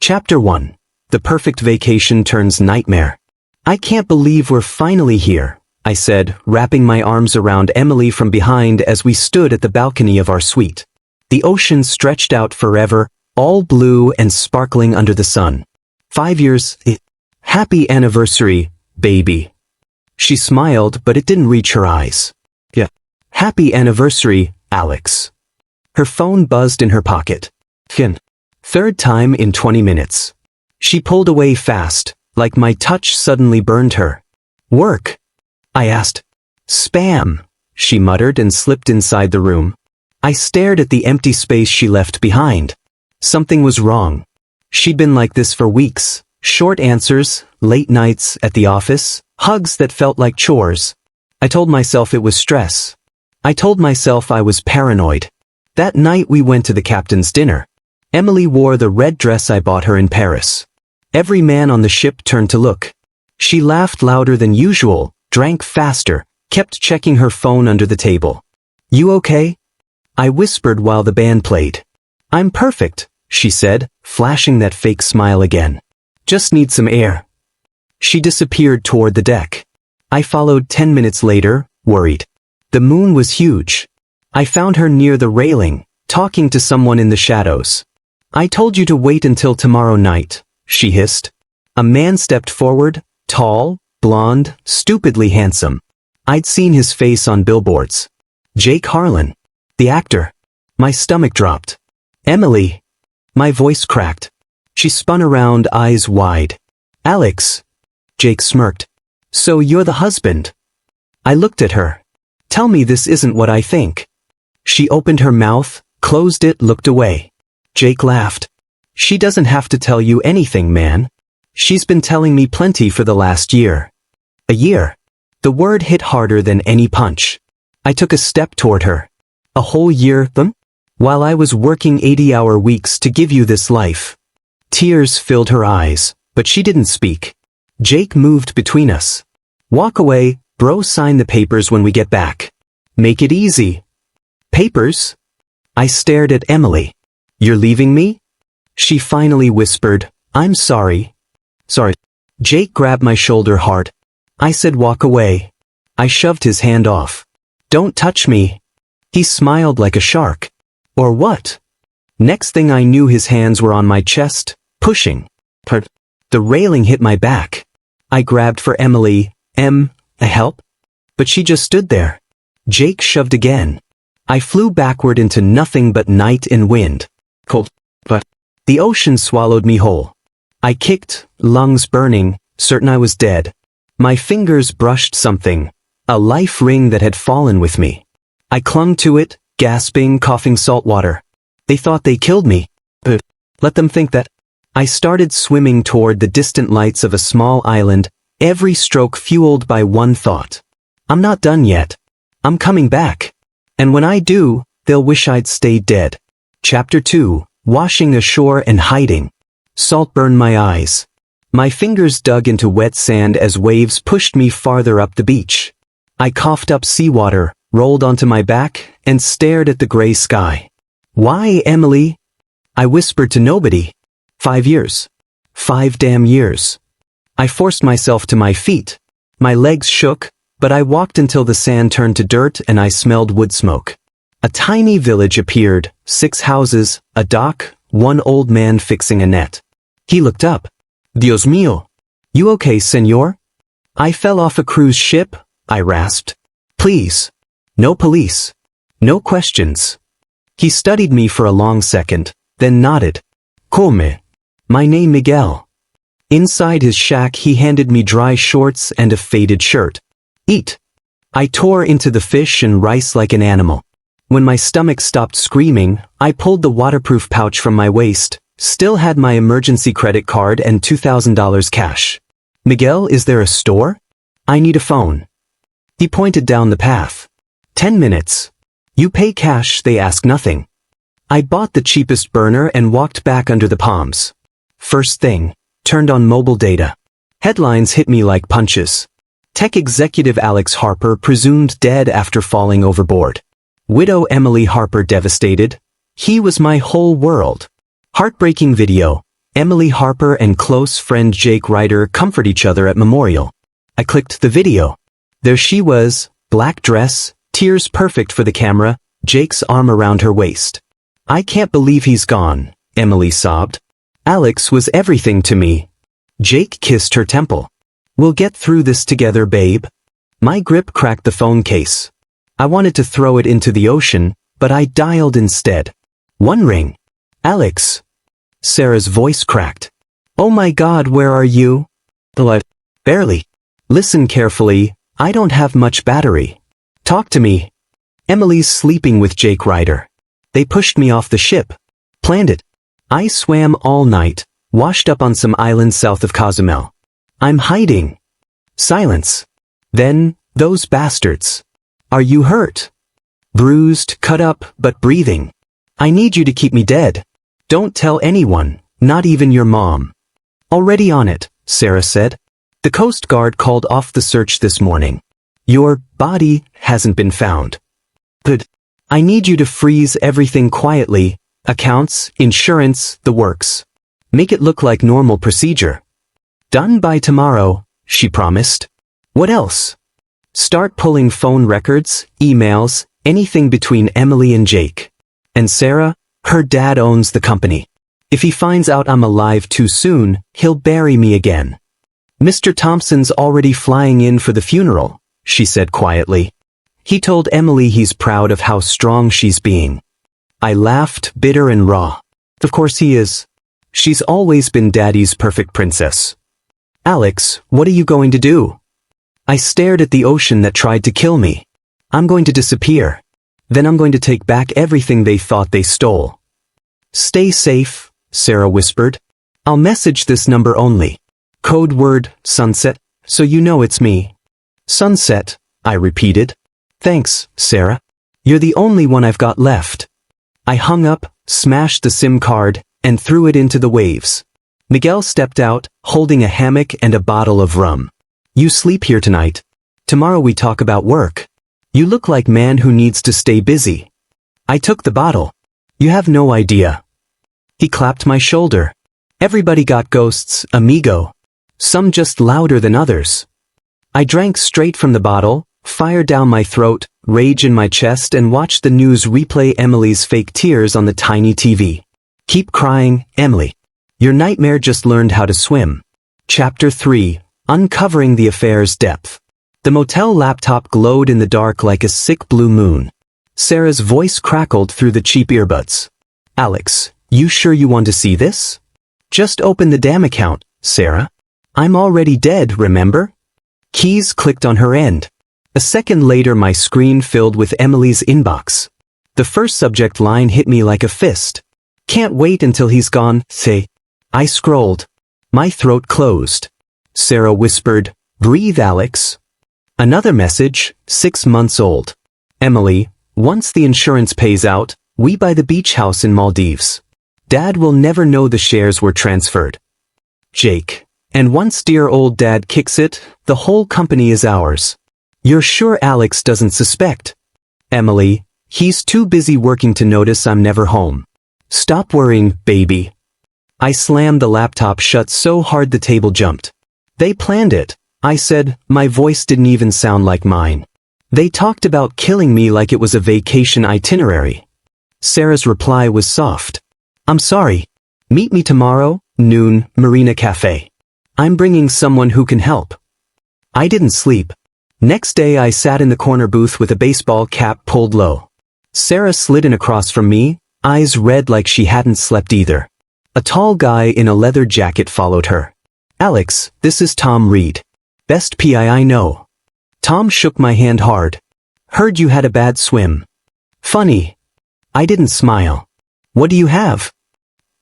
Chapter 1. The perfect vacation turns nightmare. I can't believe we're finally here, I said, wrapping my arms around Emily from behind as we stood at the balcony of our suite. The ocean stretched out forever, all blue and sparkling under the sun. 5 years. Happy anniversary, baby. She smiled, but it didn't reach her eyes. Yeah. Happy anniversary, Alex. Her phone buzzed in her pocket. Third time in 20 minutes. She pulled away fast, like my touch suddenly burned her. Work? I asked. Spam, she muttered and slipped inside the room. I stared at the empty space she left behind. Something was wrong. She'd been like this for weeks. Short answers, late nights at the office, hugs that felt like chores. I told myself it was stress. I told myself I was paranoid. That night we went to the captain's dinner. Emily wore the red dress I bought her in Paris. Every man on the ship turned to look. She laughed louder than usual, drank faster, kept checking her phone under the table. You okay? I whispered while the band played. I'm perfect, she said, flashing that fake smile again. Just need some air. She disappeared toward the deck. I followed 10 minutes later, worried. The moon was huge. I found her near the railing, talking to someone in the shadows. I told you to wait until tomorrow night, she hissed. A man stepped forward, tall, blonde, stupidly handsome. I'd seen his face on billboards. Jake Harlan. The actor. My stomach dropped. Emily. My voice cracked. She spun around, eyes wide. Alex. Jake smirked. So you're the husband. I looked at her. Tell me this isn't what I think. She opened her mouth, closed it, looked away. Jake laughed. She doesn't have to tell you anything, man. She's been telling me plenty for the last year. A year. The word hit harder than any punch. I took a step toward her. A whole year, while I was working 80-hour weeks to give you this life. Tears filled her eyes, but she didn't speak. Jake moved between us. Walk away, bro, sign the papers when we get back. Make it easy. Papers? I stared at Emily. You're leaving me? She finally whispered, I'm sorry. Sorry. Jake grabbed my shoulder hard. I said walk away. I shoved his hand off. Don't touch me. He smiled like a shark. Or what? Next thing I knew his hands were on my chest, pushing. The railing hit my back. I grabbed for Emily. Help? But she just stood there. Jake shoved again. I flew backward into nothing but night and wind. Cold. But the ocean swallowed me whole. I kicked, lungs burning, certain I was dead. My fingers brushed something, a life ring that had fallen with me. I clung to it, gasping, coughing salt water. They thought they killed me. But let them think that. I started swimming toward the distant lights of a small island, every stroke fueled by one thought. I'm not done yet. I'm coming back. And when I do, they'll wish I'd stayed dead. Chapter 2. Washing ashore and hiding. Salt burned my eyes. My fingers dug into wet sand as waves pushed me farther up the beach. I coughed up seawater, rolled onto my back, and stared at the gray sky. Why, Emily? I whispered to nobody. 5 years. 5 damn years. I forced myself to my feet. My legs shook, but I walked until the sand turned to dirt and I smelled wood smoke. A tiny village appeared, 6 houses, a dock, one old man fixing a net. He looked up. Dios mío. You okay, senor? I fell off a cruise ship, I rasped. Please. No police. No questions. He studied me for a long second, then nodded. Come. My name Miguel. Inside his shack he handed me dry shorts and a faded shirt. Eat. I tore into the fish and rice like an animal. When my stomach stopped screaming, I pulled the waterproof pouch from my waist, still had my emergency credit card and $2,000 cash. Miguel, is there a store? I need a phone. He pointed down the path. 10 minutes. You pay cash, they ask nothing. I bought the cheapest burner and walked back under the palms. First thing, turned on mobile data. Headlines hit me like punches. Tech executive Alex Harper presumed dead after falling overboard. Widow Emily Harper devastated. He was my whole world. Heartbreaking video. Emily Harper and close friend Jake Ryder comfort each other at memorial. I clicked the video. There she was, black dress, tears perfect for the camera, Jake's arm around her waist. I can't believe he's gone, Emily sobbed. Alex was everything to me. Jake kissed her temple. We'll get through this together, babe. My grip cracked the phone case. I wanted to throw it into the ocean, but I dialed instead. One ring. Alex. Sarah's voice cracked. Oh my God, where are you? Barely. Listen carefully, I don't have much battery. Talk to me. Emily's sleeping with Jake Ryder. They pushed me off the ship. Planned it. I swam all night, washed up on some island south of Cozumel. I'm hiding. Silence. Then, those bastards. Are you hurt? Bruised, cut up, but breathing. I need you to keep me dead. Don't tell anyone, not even your mom. Already on it, Sarah said. The Coast Guard called off the search this morning. Your body hasn't been found. Good. I need you to freeze everything quietly. Accounts, insurance, the works. Make it look like normal procedure. Done by tomorrow, she promised. What else? Start pulling phone records, emails, anything between Emily and Jake. And Sarah, her dad owns the company. If he finds out I'm alive too soon, he'll bury me again. Mr. Thompson's already flying in for the funeral, she said quietly. He told Emily he's proud of how strong she's being. I laughed, bitter and raw. Of course he is. She's always been Daddy's perfect princess. Alex, what are you going to do? I stared at the ocean that tried to kill me. I'm going to disappear. Then I'm going to take back everything they thought they stole. Stay safe, Sarah whispered. I'll message this number only. Code word, sunset, so you know it's me. Sunset, I repeated. Thanks, Sarah. You're the only one I've got left. I hung up, smashed the SIM card, and threw it into the waves. Miguel stepped out, holding a hammock and a bottle of rum. You sleep here tonight. Tomorrow we talk about work. You look like man who needs to stay busy. I took the bottle. You have no idea. He clapped my shoulder. Everybody got ghosts, amigo. Some just louder than others. I drank straight from the bottle, fire down my throat, rage in my chest, and watched the news replay Emily's fake tears on the tiny TV. Keep crying, Emily. Your nightmare just learned how to swim. Chapter 3. Uncovering the affair's depth. The motel laptop glowed in the dark like a sick blue moon. Sarah's voice crackled through the cheap earbuds. Alex, you sure you want to see this? Just open the damn account, Sarah. I'm already dead, remember? Keys clicked on her end. A second later my screen filled with Emily's inbox. The first subject line hit me like a fist. Can't wait until he's gone, say. I scrolled. My throat closed. Sarah whispered, breathe, Alex. Another message, 6 months old. Emily, once the insurance pays out, we buy the beach house in Maldives. Dad will never know the shares were transferred. Jake, and once dear old Dad kicks it, the whole company is ours. You're sure Alex doesn't suspect? Emily, he's too busy working to notice I'm never home. Stop worrying, baby. I slammed the laptop shut so hard the table jumped. They planned it, I said, my voice didn't even sound like mine. They talked about killing me like it was a vacation itinerary. Sarah's reply was soft. I'm sorry. Meet me tomorrow, noon, Marina Cafe. I'm bringing someone who can help. I didn't sleep. Next day I sat in the corner booth with a baseball cap pulled low. Sarah slid in across from me, eyes red like she hadn't slept either. A tall guy in a leather jacket followed her. Alex, this is Tom Reed. Best PI I know. Tom shook my hand hard. Heard you had a bad swim. Funny. I didn't smile. What do you have?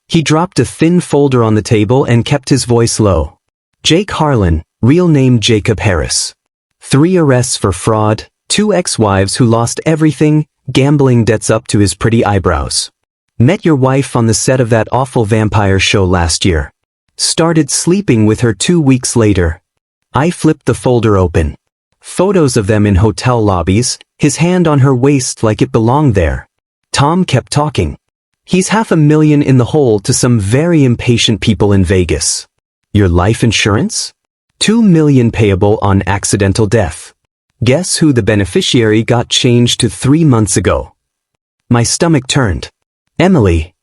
He dropped a thin folder on the table and kept his voice low. Jake Harlan, real name Jacob Harris. 3 arrests for fraud, 2 ex-wives who lost everything, gambling debts up to his pretty eyebrows. Met your wife on the set of that awful vampire show last year. Started sleeping with her 2 weeks later. I flipped the folder open. Photos of them in hotel lobbies, his hand on her waist like it belonged there. Tom kept talking. He's $500,000 in the hole to some very impatient people in Vegas. Your life insurance? $2 million payable on accidental death. Guess who the beneficiary got changed to 3 months ago? My stomach turned. Emily.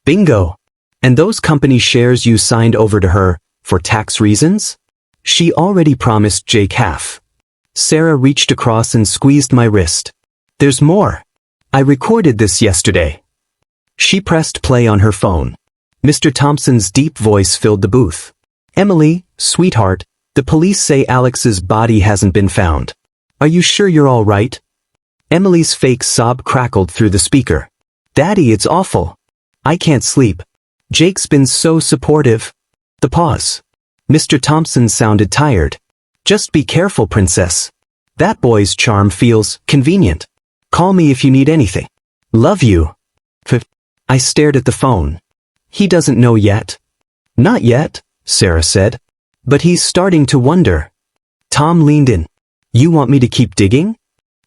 Bingo. And those company shares you signed over to her, for tax reasons? She already promised Jake half. Sarah reached across and squeezed my wrist. There's more. I recorded this yesterday. She pressed play on her phone. Mr. Thompson's deep voice filled the booth. Emily, sweetheart, the police say Alex's body hasn't been found. Are you sure you're all right? Emily's fake sob crackled through the speaker. Daddy, it's awful. I can't sleep. Jake's been so supportive. The pause. Mr. Thompson sounded tired. Just be careful, princess. That boy's charm feels convenient. Call me if you need anything. Love you. I stared at the phone. He doesn't know yet. Not yet, Sarah said. But he's starting to wonder. Tom leaned in. You want me to keep digging?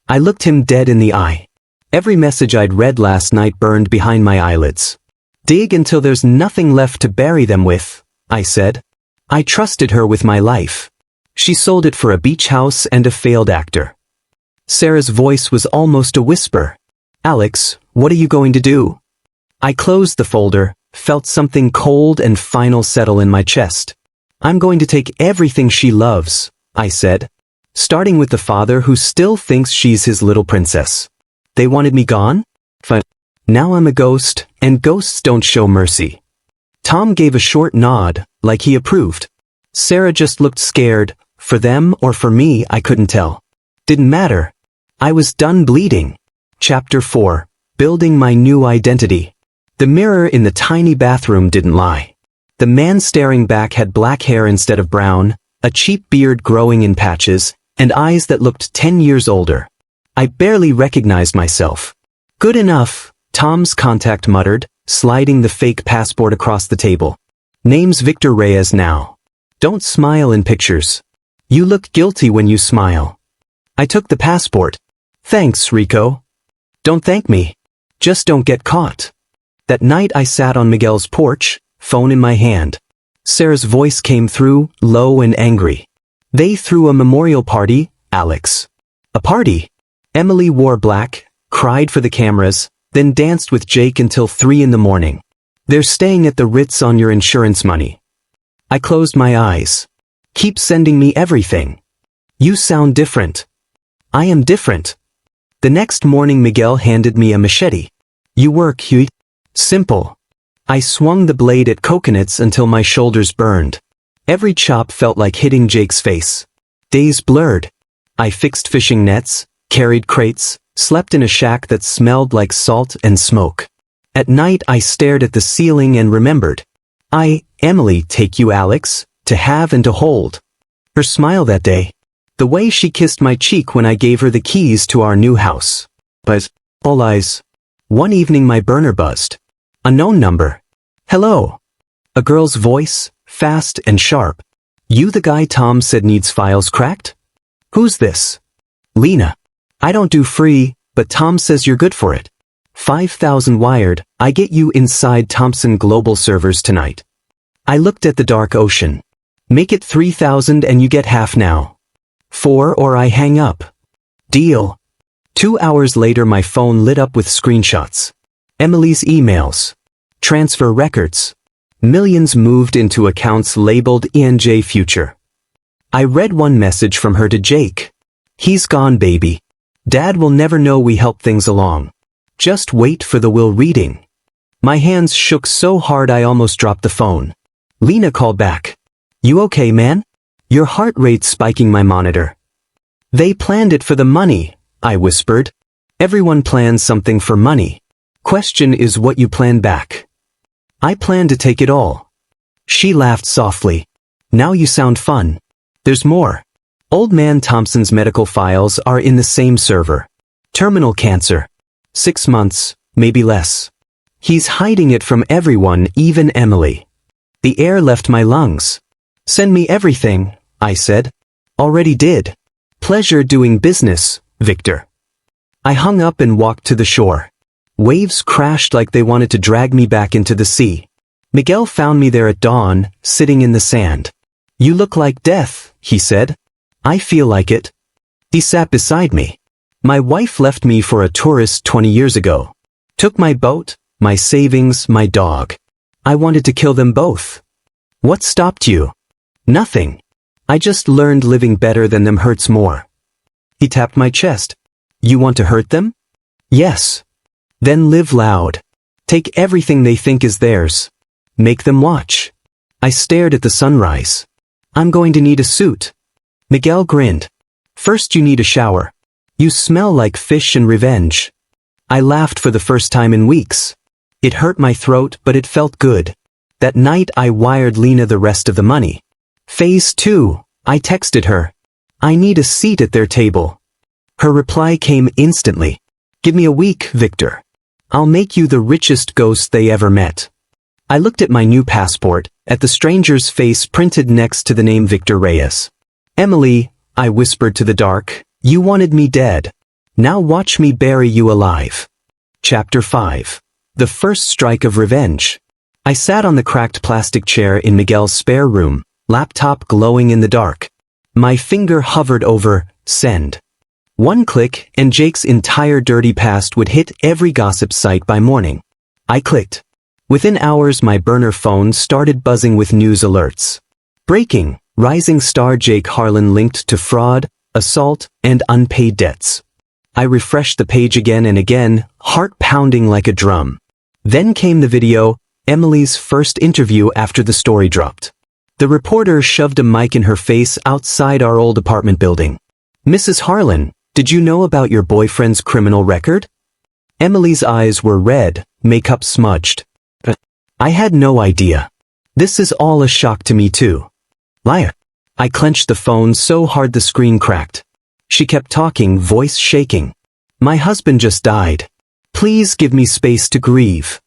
I looked him dead in the eye. Every message I'd read last night burned behind my eyelids. Dig until there's nothing left to bury them with, I said. I trusted her with my life. She sold it for a beach house and a failed actor. Sarah's voice was almost a whisper. Alex, what are you going to do? I closed the folder, felt something cold and final settle in my chest. I'm going to take everything she loves, I said. Starting with the father who still thinks she's his little princess. They wanted me gone? Fine. Now I'm a ghost, and ghosts don't show mercy. Tom gave a short nod, like he approved. Sarah just looked scared. For them or for me, I couldn't tell. Didn't matter. I was done bleeding. Chapter 4. Building my new identity. The mirror in the tiny bathroom didn't lie. The man staring back had black hair instead of brown, a cheap beard growing in patches, and eyes that looked 10 years older. I barely recognized myself. Good enough, Tom's contact muttered, sliding the fake passport across the table. Name's Victor Reyes now. Don't smile in pictures. You look guilty when you smile. I took the passport. Thanks, Rico. Don't thank me. Just don't get caught. That night I sat on Miguel's porch, phone in my hand. Sarah's voice came through, low and angry. They threw a memorial party, Alex. A party? Emily wore black, cried for the cameras, then danced with Jake until 3 in the morning. They're staying at the Ritz on your insurance money. I closed my eyes. Keep sending me everything. You sound different. I am different. The next morning Miguel handed me a machete. You work, Huey? Simple. I swung the blade at coconuts until my shoulders burned. Every chop felt like hitting Jake's face. Days blurred. I fixed fishing nets, carried crates, slept in a shack that smelled like salt and smoke. At night I stared at the ceiling and remembered. Emily, take you, Alex, to have and to hold. Her smile that day. The way she kissed my cheek when I gave her the keys to our new house. Buzz. All eyes. One evening my burner buzzed. Unknown number. Hello. A girl's voice, fast and sharp. You the guy Tom said needs files cracked? Who's this? Lena. I don't do free, but Tom says you're good for it. 5,000 wired, I get you inside Thompson Global servers tonight. I looked at the dark ocean. Make it 3,000 and you get half now. 4 or I hang up. Deal. 2 hours later my phone lit up with screenshots. Emily's emails. Transfer records. Millions moved into accounts labeled ENJ Future. I read one message from her to Jake. He's gone, baby. Dad will never know we helped things along. Just wait for the will reading. My hands shook so hard I almost dropped the phone. Lena called back. You okay, man? Your heart rate's spiking my monitor. They planned it for the money, I whispered. Everyone plans something for money. Question is what you plan back. I plan to take it all. She laughed softly. Now you sound fun. There's more. Old man Thompson's medical files are in the same server. Terminal cancer. 6 months, maybe less. He's hiding it from everyone, even Emily. The air left my lungs. Send me everything, I said. Already did. Pleasure doing business, Victor. I hung up and walked to the shore. Waves crashed like they wanted to drag me back into the sea. Miguel found me there at dawn, sitting in the sand. "You look like death," he said. "I feel like it." He sat beside me. "My wife left me for a tourist 20 years ago. Took my boat, my savings, my dog. I wanted to kill them both." "What stopped you?" "Nothing. I just learned living better than them hurts more." He tapped my chest. "You want to hurt them?" "Yes." "Then live loud. Take everything they think is theirs. Make them watch." I stared at the sunrise. "I'm going to need a suit." Miguel grinned. "First you need a shower. You smell like fish and revenge." I laughed for the first time in weeks. It hurt my throat, but it felt good. That night I wired Lena the rest of the money. Phase 2, I texted her. "I need a seat at their table." Her reply came instantly. "Give me a week, Victor. I'll make you the richest ghost they ever met." I looked at my new passport, at the stranger's face printed next to the name Victor Reyes. "Emily," I whispered to the dark, "you wanted me dead. Now watch me bury you alive." Chapter 5. The First Strike of Revenge. I sat on the cracked plastic chair in Miguel's spare room, laptop glowing in the dark. My finger hovered over send. One click and Jake's entire dirty past would hit every gossip site by morning. I clicked. Within hours my burner phone started buzzing with news alerts. Breaking, rising star Jake Harlan linked to fraud, assault, and unpaid debts. I refreshed the page again and again, heart pounding like a drum. Then came the video, Emily's first interview after the story dropped. The reporter shoved a mic in her face outside our old apartment building. "Mrs. Harlan, did you know about your boyfriend's criminal record?" Emily's eyes were red, makeup smudged. "I had no idea. This is all a shock to me too." "Liar." I clenched the phone so hard the screen cracked. She kept talking, voice shaking. "My husband just died. Please give me space to grieve."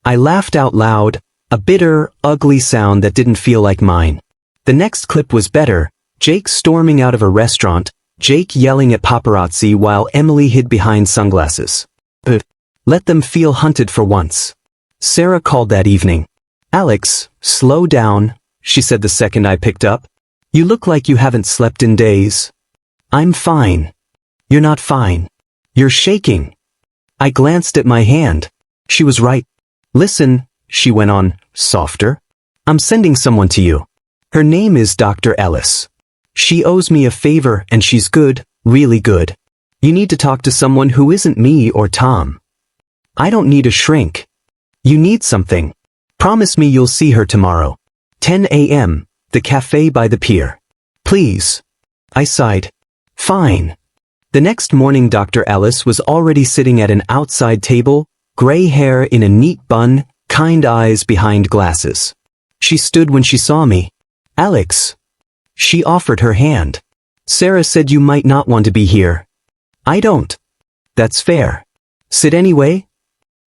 I laughed out loud, a bitter, ugly sound that didn't feel like mine. The next clip was better, Jake storming out of a restaurant, Jake yelling at paparazzi while Emily hid behind sunglasses. Let them feel hunted for once. Sarah called that evening. "Alex, slow down," she said the second I picked up. "You look like you haven't slept in days." "I'm fine." "You're not fine. You're shaking." I glanced at my hand. She was right. "Listen," she went on, softer. "I'm sending someone to you. Her name is Dr. Ellis. She owes me a favor and she's good, really good. You need to talk to someone who isn't me or Tom." "I don't need a shrink." "You need something. Promise me you'll see her tomorrow. 10 a.m., the cafe by the pier. Please." I sighed. "Fine." The next morning Dr. Ellis was already sitting at an outside table, gray hair in a neat bun, kind eyes behind glasses. She stood when she saw me. "Alex." She offered her hand. "Sarah said you might not want to be here." "I don't." "That's fair. Sit anyway."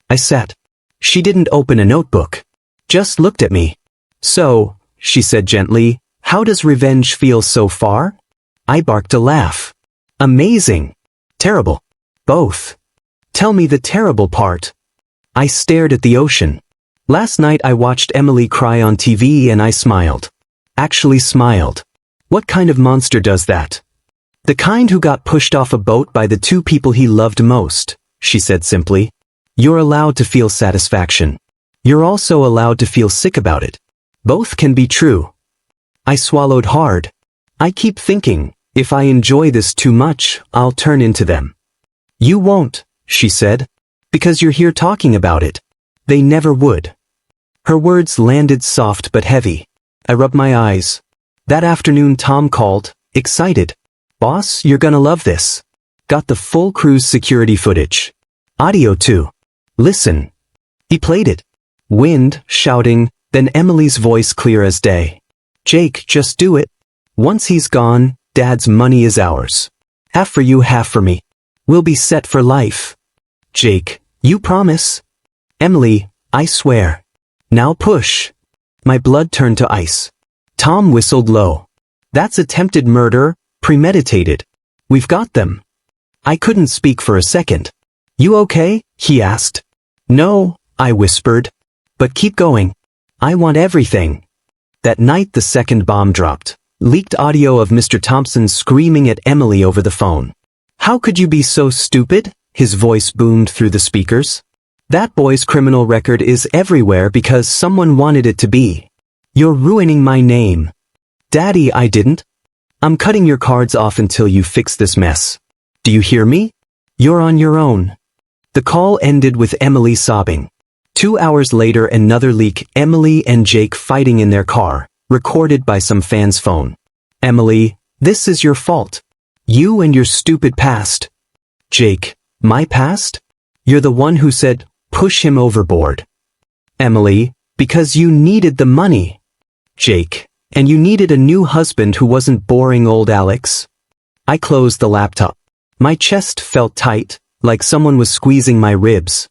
I sat. She didn't open a notebook. Just looked at me. "So," she said gently, "how does revenge feel so far?" I barked a laugh. "Amazing." "Terrible." "Both." "Tell me the terrible part." I stared at the ocean. Last night I watched Emily cry on TV and I smiled. Actually smiled. What kind of monster does that? "The kind who got pushed off a boat by the two people he loved most," she said simply. "You're allowed to feel satisfaction. You're also allowed to feel sick about it. Both can be true." I swallowed hard. I keep thinking, if I enjoy this too much, I'll turn into them. "You won't," she said, "because you're here talking about it. They never would." Her words landed soft but heavy. I rubbed my eyes. That afternoon Tom called, excited. "Boss, you're gonna love this. Got the full cruise security footage. Audio too. Listen." He played it. Wind, shouting, then Emily's voice clear as day. "Jake, just do it. Once he's gone, Dad's money is ours. Half for you, half for me. We'll be set for life." "Jake, you promise?" "Emily, I swear." "Now push." My blood turned to ice. Tom whistled low. "That's attempted murder, premeditated. We've got them." I couldn't speak for a second. "You okay?" he asked. No, I whispered. But keep going. I want everything. That night the second bomb dropped. Leaked audio of Mr. Thompson screaming at Emily over the phone. How could you be so stupid? His voice boomed through the speakers. That boy's criminal record is everywhere because someone wanted it to be. You're ruining my name. Daddy, I didn't. I'm cutting your cards off until you fix this mess. Do you hear me? You're on your own. The call ended with Emily sobbing. 2 hours later, another leak, Emily and Jake fighting in their car, recorded by some fan's phone. Emily, this is your fault. You and your stupid past. Jake, my past? You're the one who said, push him overboard. Emily, because you needed the money. Jake, and you needed a new husband who wasn't boring old Alex. I closed the laptop. My chest felt tight, like someone was squeezing my ribs.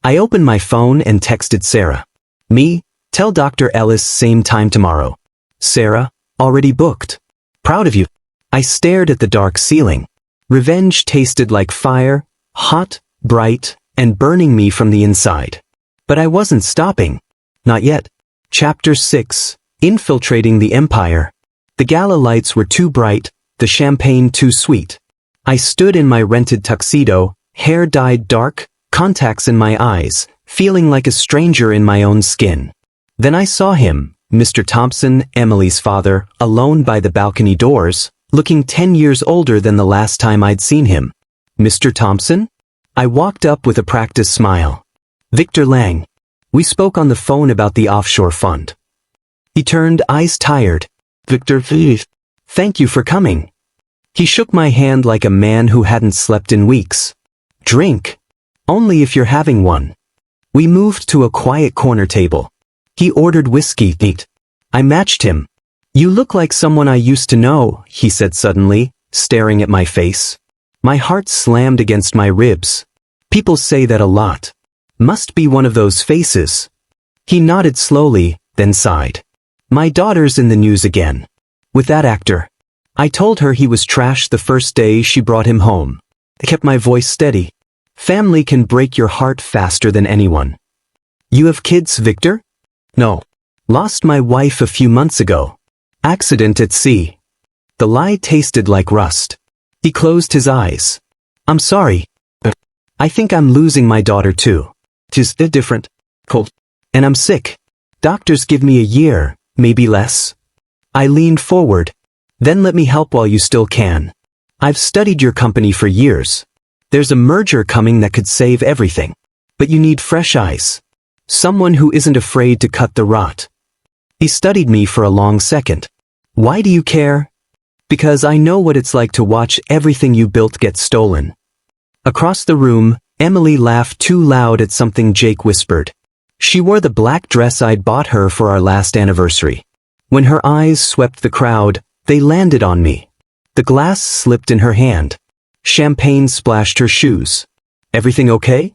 I opened my phone and texted Sarah. Me, tell Dr. Ellis same time tomorrow. Sarah, already booked. Proud of you. I stared at the dark ceiling. Revenge tasted like fire, hot, bright, and burning me from the inside. But I wasn't stopping. Not yet. Chapter 6. Infiltrating the Empire. The gala lights were too bright, the champagne too sweet. I stood in my rented tuxedo, hair dyed dark, contacts in my eyes, feeling like a stranger in my own skin. Then I saw him, Mr. Thompson, Emily's father, alone by the balcony doors, looking 10 years older than the last time I'd seen him. Mr. Thompson? I walked up with a practiced smile. Victor Lang. We spoke on the phone about the offshore fund. He turned, eyes tired. Victor, please. Thank you for coming. He shook my hand like a man who hadn't slept in weeks. Drink. Only if you're having one. We moved to a quiet corner table. He ordered whiskey. I matched him. You look like someone I used to know, he said suddenly, staring at my face. My heart slammed against my ribs. People say that a lot. Must be one of those faces. He nodded slowly, then sighed. My daughter's in the news again. With that actor. I told her he was trash the first day she brought him home. I kept my voice steady. Family can break your heart faster than anyone. You have kids, Victor? No. Lost my wife a few months ago. Accident at sea. The lie tasted like rust. He closed his eyes. I'm sorry. I think I'm losing my daughter too. Just different. Cold. And I'm sick. Doctors give me a year, maybe less. I leaned forward. Then let me help while you still can. I've studied your company for years. There's a merger coming that could save everything. But you need fresh eyes. Someone who isn't afraid to cut the rot. He studied me for a long second. Why do you care? Because I know what it's like to watch everything you built get stolen. Across the room, Emily laughed too loud at something Jake whispered. She wore the black dress I'd bought her for our last anniversary. When her eyes swept the crowd, they landed on me. The glass slipped in her hand. Champagne splashed her shoes. Everything okay?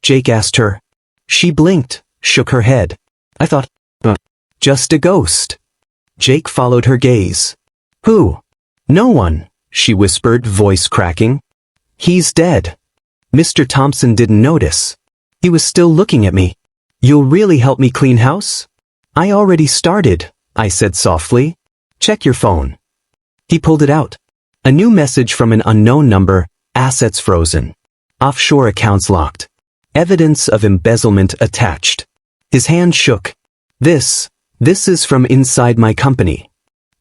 Jake asked her. She blinked, shook her head. I thought, just a ghost. Jake followed her gaze. Who? No one, she whispered, voice cracking. He's dead. Mr. Thompson didn't notice. He was still looking at me. You'll really help me clean house? I already started, I said softly. Check your phone. He pulled it out. A new message from an unknown number, assets frozen. Offshore accounts locked. Evidence of embezzlement attached. His hand shook. This is from inside my company.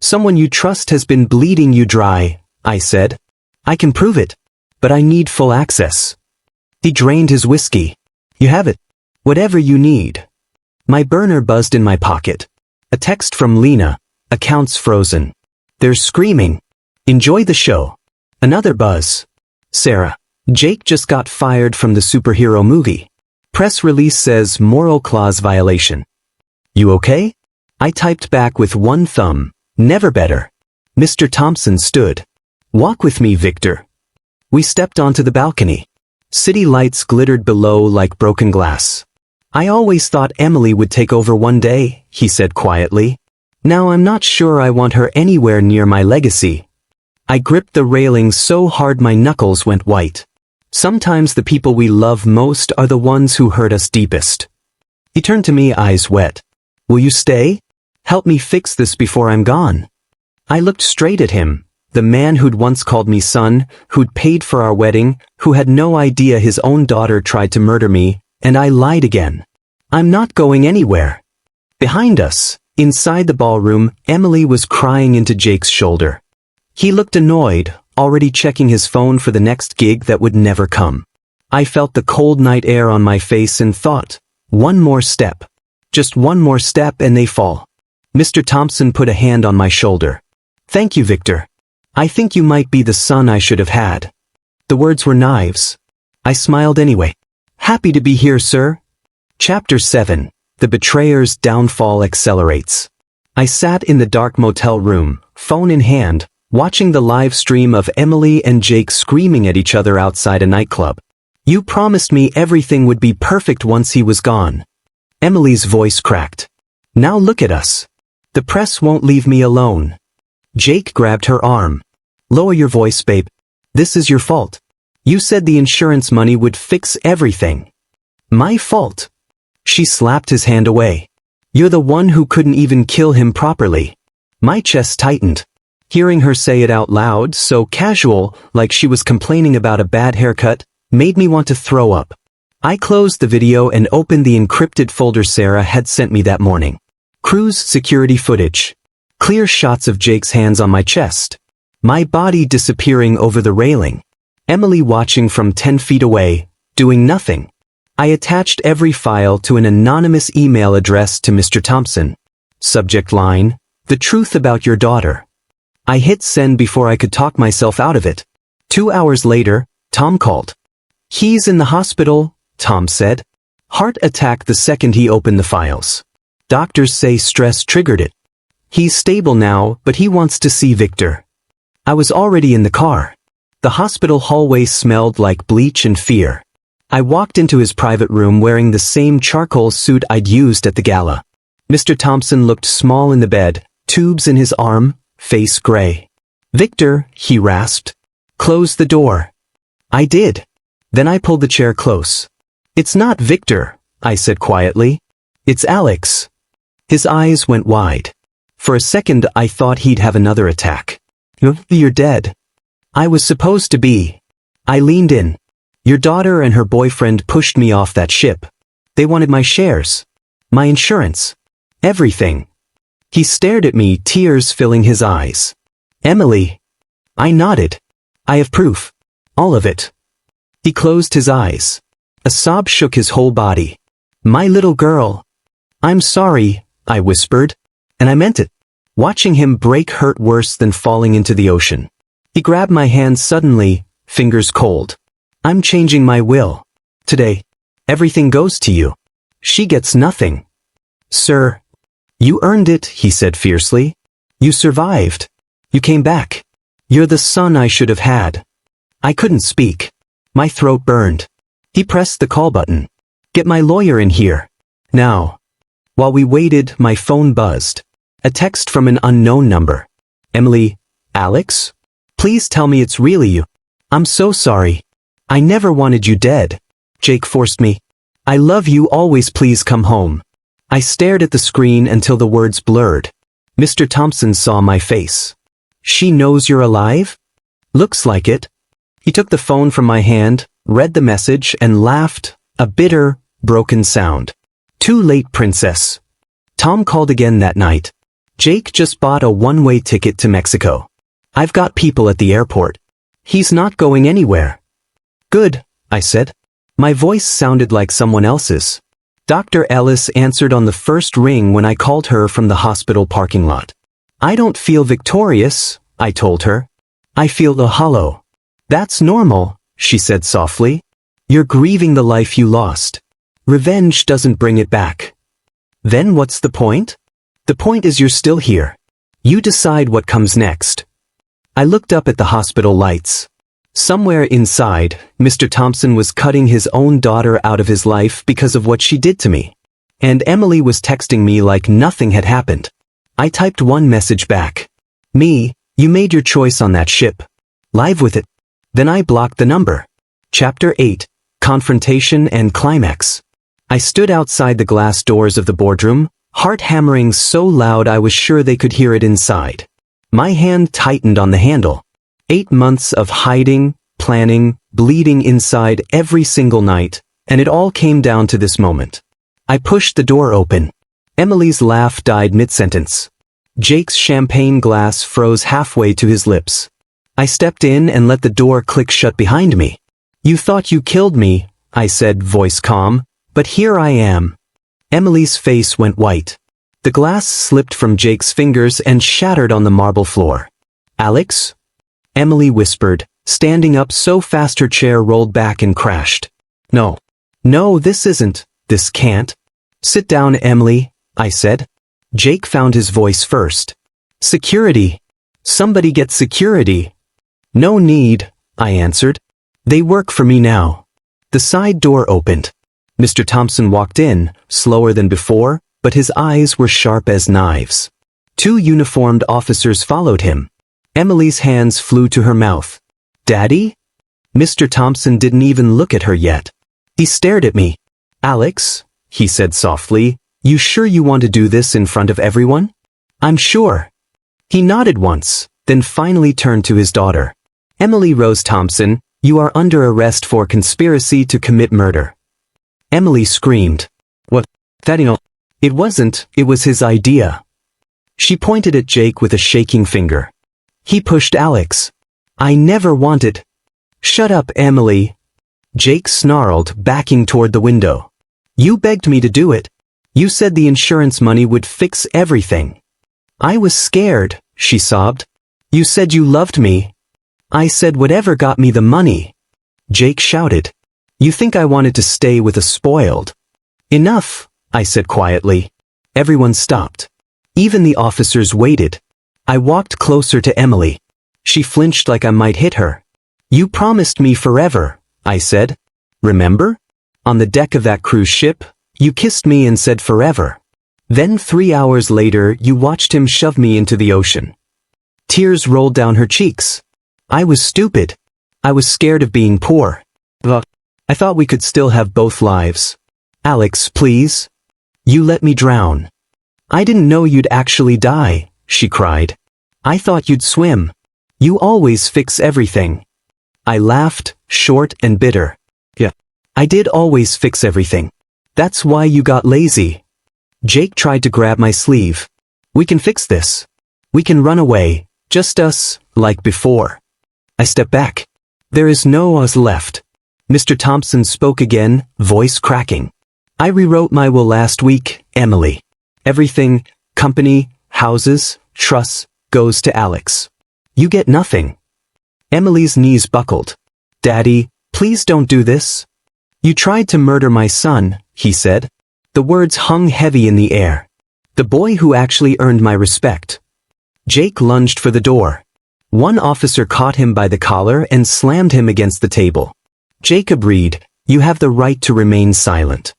Someone you trust has been bleeding you dry, I said. I can prove it, but I need full access. He drained his whiskey. You have it. Whatever you need. My burner buzzed in my pocket. A text from Lena. Accounts frozen. They're screaming. Enjoy the show. Another buzz. Sarah. Jake just got fired from the superhero movie. Press release says moral clause violation. You okay? I typed back with one thumb. Never better. Mr. Thompson stood. Walk with me, Victor. We stepped onto the balcony. City lights glittered below like broken glass. I always thought Emily would take over one day, he said quietly. Now I'm not sure I want her anywhere near my legacy. I gripped the railing so hard my knuckles went white. Sometimes the people we love most are the ones who hurt us deepest. He turned to me, eyes wet. Will you stay? Help me fix this before I'm gone. I looked straight at him, the man who'd once called me son, who'd paid for our wedding, who had no idea his own daughter tried to murder me, and I lied again. I'm not going anywhere. Behind us, inside the ballroom, Emily was crying into Jake's shoulder. He looked annoyed, already checking his phone for the next gig that would never come. I felt the cold night air on my face and thought, one more step. Just one more step and they fall. Mr. Thompson put a hand on my shoulder. Thank you, Victor. I think you might be the son I should have had. The words were knives. I smiled anyway. Happy to be here, sir. Chapter 7. The betrayer's downfall accelerates. I sat in the dark motel room, phone in hand, watching the live stream of Emily and Jake screaming at each other outside a nightclub. You promised me everything would be perfect once he was gone. Emily's voice cracked. Now look at us. The press won't leave me alone. Jake grabbed her arm. Lower your voice, babe. This is your fault. You said the insurance money would fix everything. My fault. She slapped his hand away. You're the one who couldn't even kill him properly. My chest tightened. Hearing her say it out loud, so casual, like she was complaining about a bad haircut, made me want to throw up. I closed the video and opened the encrypted folder Sarah had sent me that morning. Cruise security footage. Clear shots of Jake's hands on my chest. My body disappearing over the railing. Emily watching from 10 feet away, doing nothing. I attached every file to an anonymous email addressed to Mr. Thompson. Subject line, the truth about your daughter. I hit send before I could talk myself out of it. 2 hours later, Tom called. He's in the hospital, Tom said. Heart attack the second he opened the files. Doctors say stress triggered it. He's stable now, but he wants to see Victor. I was already in the car. The hospital hallway smelled like bleach and fear. I walked into his private room wearing the same charcoal suit I'd used at the gala. Mr. Thompson looked small in the bed, tubes in his arm, face gray. Victor, he rasped. Close the door. I did. Then I pulled the chair close. It's not Victor, I said quietly. It's Alex. His eyes went wide. For a second I thought he'd have another attack. You're dead. I was supposed to be. I leaned in. Your daughter and her boyfriend pushed me off that ship. They wanted my shares. My insurance. Everything. He stared at me, tears filling his eyes. Emily. I nodded. I have proof. All of it. He closed his eyes. A sob shook his whole body. My little girl. I'm sorry, I whispered. And I meant it. Watching him break hurt worse than falling into the ocean. He grabbed my hand suddenly, fingers cold. I'm changing my will. Today, everything goes to you. She gets nothing. Sir. You earned it, he said fiercely. You survived. You came back. You're the son I should have had. I couldn't speak. My throat burned. He pressed the call button. Get my lawyer in here. Now. While we waited, my phone buzzed. A text from an unknown number. Emily. Alex? Please tell me it's really you. I'm so sorry. I never wanted you dead. Jake forced me. I love you always, please come home. I stared at the screen until the words blurred. Mr. Thompson saw my face. She knows you're alive? Looks like it. He took the phone from my hand, read the message, and laughed, a bitter, broken sound. Too late, princess. Tom called again that night. Jake just bought a one-way ticket to Mexico. I've got people at the airport. He's not going anywhere. Good, I said. My voice sounded like someone else's. Dr. Ellis answered on the first ring when I called her from the hospital parking lot. I don't feel victorious, I told her. I feel hollow. That's normal, she said softly. You're grieving the life you lost. Revenge doesn't bring it back. Then what's the point? The point is you're still here. You decide what comes next. I looked up at the hospital lights. Somewhere inside, Mr. Thompson was cutting his own daughter out of his life because of what she did to me. And Emily was texting me like nothing had happened. I typed one message back. Me, you made your choice on that ship. Live with it. Then I blocked the number. Chapter 8. Confrontation and Climax. I stood outside the glass doors of the boardroom, heart hammering so loud I was sure they could hear it inside. My hand tightened on the handle. 8 months of hiding, planning, bleeding inside every single night, and it all came down to this moment. I pushed the door open. Emily's laugh died mid-sentence. Jake's champagne glass froze halfway to his lips. I stepped in and let the door click shut behind me. "You thought you killed me," I said, voice calm, "but here I am." Emily's face went white. The glass slipped from Jake's fingers and shattered on the marble floor. "Alex?" Emily whispered, standing up so fast her chair rolled back and crashed. "No. No, this can't." "Sit down, Emily," I said. Jake found his voice first. "Security. Somebody get security." "No need," I answered. "They work for me now." The side door opened. Mr. Thompson walked in, slower than before, but his eyes were sharp as knives. 2 uniformed officers followed him. Emily's hands flew to her mouth. "Daddy?" Mr. Thompson didn't even look at her yet. He stared at me. "Alex," he said softly, "you sure you want to do this in front of everyone?" "I'm sure." He nodded once, then finally turned to his daughter. "Emily Rose Thompson, you are under arrest for conspiracy to commit murder." Emily screamed. "What? It wasn't, it was his idea." She pointed at Jake with a shaking finger. "He pushed Alex. I never wanted." "Shut up, Emily." Jake snarled, backing toward the window. "You begged me to do it. You said the insurance money would fix everything." "I was scared," she sobbed. "You said you loved me." "I said whatever got me the money." Jake shouted. "You think I wanted to stay with a spoiled?" "Enough," I said quietly. Everyone stopped. Even the officers waited. I walked closer to Emily. She flinched like I might hit her. "You promised me forever," I said. "Remember? On the deck of that cruise ship, you kissed me and said forever. Then 3 hours later you watched him shove me into the ocean." Tears rolled down her cheeks. "I was stupid. I was scared of being poor. I thought we could still have both lives. Alex, please. You let me drown." "I didn't know you'd actually die," she cried. "I thought you'd swim. You always fix everything." I laughed, short and bitter. "Yeah. I did always fix everything. That's why you got lazy." Jake tried to grab my sleeve. "We can fix this. We can run away, just us, like before." I stepped back. "There is no us left." Mr. Thompson spoke again, voice cracking. "I rewrote my will last week, Emily. Everything, company, houses, trusts, goes to Alex. You get nothing." Emily's knees buckled. "Daddy, please don't do this." "You tried to murder my son," he said. The words hung heavy in the air. The boy who actually earned my respect. Jake lunged for the door. One officer caught him by the collar and slammed him against the table. "Jacob Reed, you have the right to remain silent."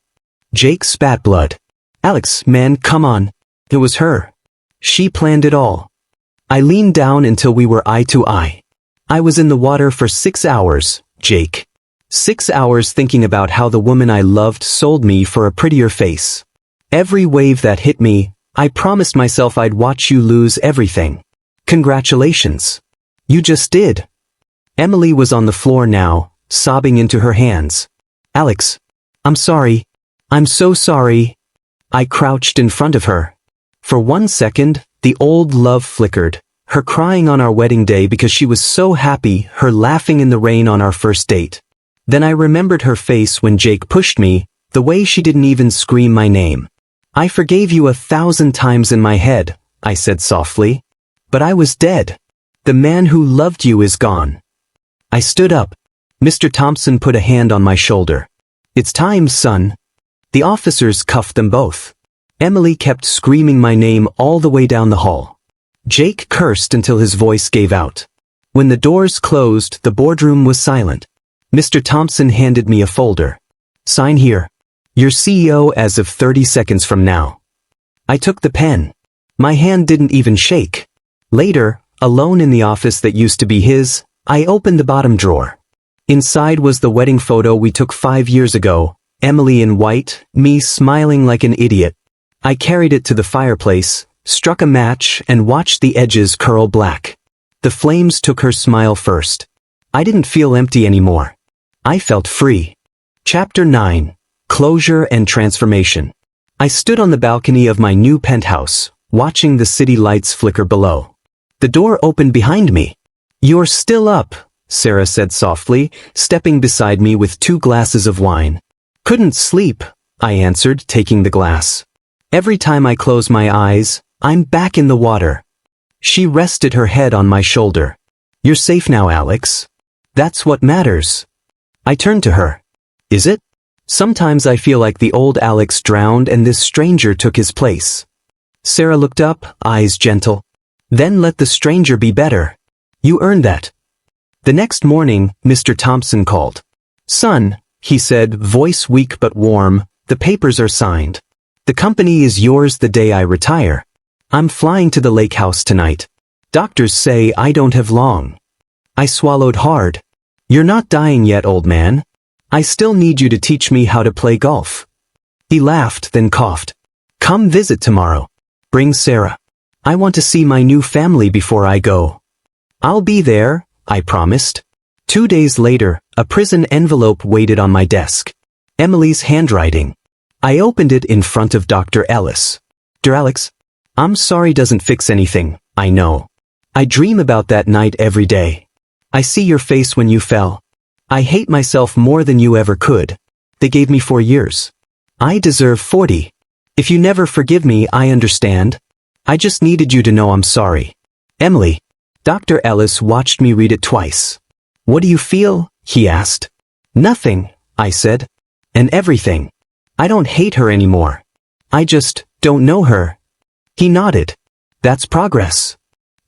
Jake spat blood. "Alex, man, come on. It was her. She planned it all." I leaned down until we were eye to eye. "I was in the water for 6 hours, Jake. 6 hours thinking about how the woman I loved sold me for a prettier face. Every wave that hit me, I promised myself I'd watch you lose everything. Congratulations. You just did." Emily was on the floor now, sobbing into her hands. "Alex, I'm sorry. I'm so sorry." I crouched in front of her. For 1 second, the old love flickered, her crying on our wedding day because she was so happy, her laughing in the rain on our first date. Then I remembered her face when Jake pushed me, the way she didn't even scream my name. "I forgave you 1,000 times in my head," I said softly. "But I was dead. The man who loved you is gone." I stood up. Mr. Thompson put a hand on my shoulder. "It's time, son." The officers cuffed them both. Emily kept screaming my name all the way down the hall. Jake cursed until his voice gave out. When the doors closed, the boardroom was silent. Mr. Thompson handed me a folder. "Sign here. Your CEO as of 30 seconds from now." I took the pen. My hand didn't even shake. Later, alone in the office that used to be his, I opened the bottom drawer. Inside was the wedding photo we took 5 years ago, Emily in white, me smiling like an idiot. I carried it to the fireplace, struck a match, and watched the edges curl black. The flames took her smile first. I didn't feel empty anymore. I felt free. Chapter 9. Closure and Transformation. I stood on the balcony of my new penthouse, watching the city lights flicker below. The door opened behind me. "You're still up," Sarah said softly, stepping beside me with 2 glasses of wine. "Couldn't sleep," I answered, taking the glass. "Every time I close my eyes, I'm back in the water." She rested her head on my shoulder. "You're safe now, Alex. That's what matters." I turned to her. "Is it? Sometimes I feel like the old Alex drowned and this stranger took his place." Sarah looked up, eyes gentle. "Then let the stranger be better. You earned that." The next morning, Mr. Thompson called. "Son," he said, voice weak but warm, "the papers are signed. The company is yours the day I retire. I'm flying to the lake house tonight. Doctors say I don't have long." I swallowed hard. "You're not dying yet, old man. I still need you to teach me how to play golf." He laughed, then coughed. "Come visit tomorrow. Bring Sarah. I want to see my new family before I go." "I'll be there," I promised. 2 days later, a prison envelope waited on my desk. Emily's handwriting. I opened it in front of Dr. Ellis. "Dear Alex, I'm sorry doesn't fix anything, I know. I dream about that night every day. I see your face when you fell. I hate myself more than you ever could. They gave me 4 years. I deserve 40. If you never forgive me, I understand. I just needed you to know I'm sorry. Emily." Dr. Ellis watched me read it twice. "What do you feel?" he asked. "Nothing," I said. "And everything. I don't hate her anymore. I just don't know her." He nodded. "That's progress."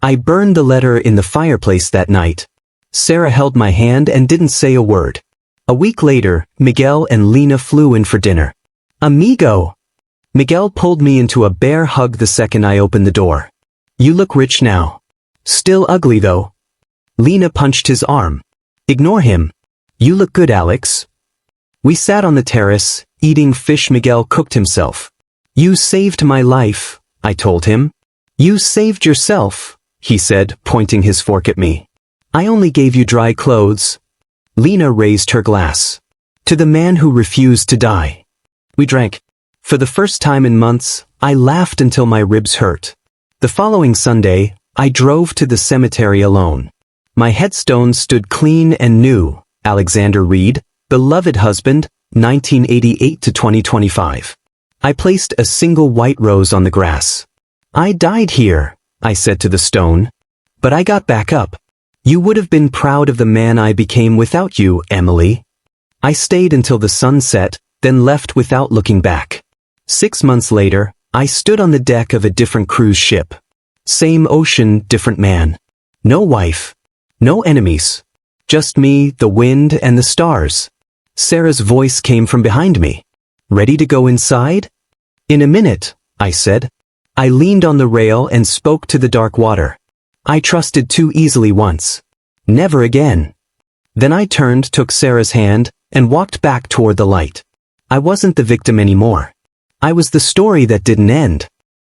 I burned the letter in the fireplace that night. Sarah held my hand and didn't say a word. A week later, Miguel and Lena flew in for dinner. "Amigo!" Miguel pulled me into a bear hug the second I opened the door. "You look rich now. Still ugly though." Lena punched his arm. "Ignore him. You look good, Alex." We sat on the terrace, eating fish Miguel cooked himself. "You saved my life," I told him. "You saved yourself," he said, pointing his fork at me. "I only gave you dry clothes." Lena raised her glass. "To the man who refused to die." We drank. For the first time in months, I laughed until my ribs hurt. The following Sunday, I drove to the cemetery alone. My headstone stood clean and new. Alexander Reed, beloved husband, 1988 to 2025. I placed a single white rose on the grass. "I died here," I said to the stone. "But I got back up. You would have been proud of the man I became without you, Emily." I stayed until the sun set, then left without looking back. 6 months later, I stood on the deck of a different cruise ship. Same ocean, different man. No wife. No enemies. Just me, the wind, and the stars. Sarah's voice came from behind me. "Ready to go inside?" "In a minute," I said. I leaned on the rail and spoke to the dark water. I trusted too easily once. Never again. Then I turned, took Sarah's hand, and walked back toward the light. I wasn't the victim anymore. I was the story that didn't end.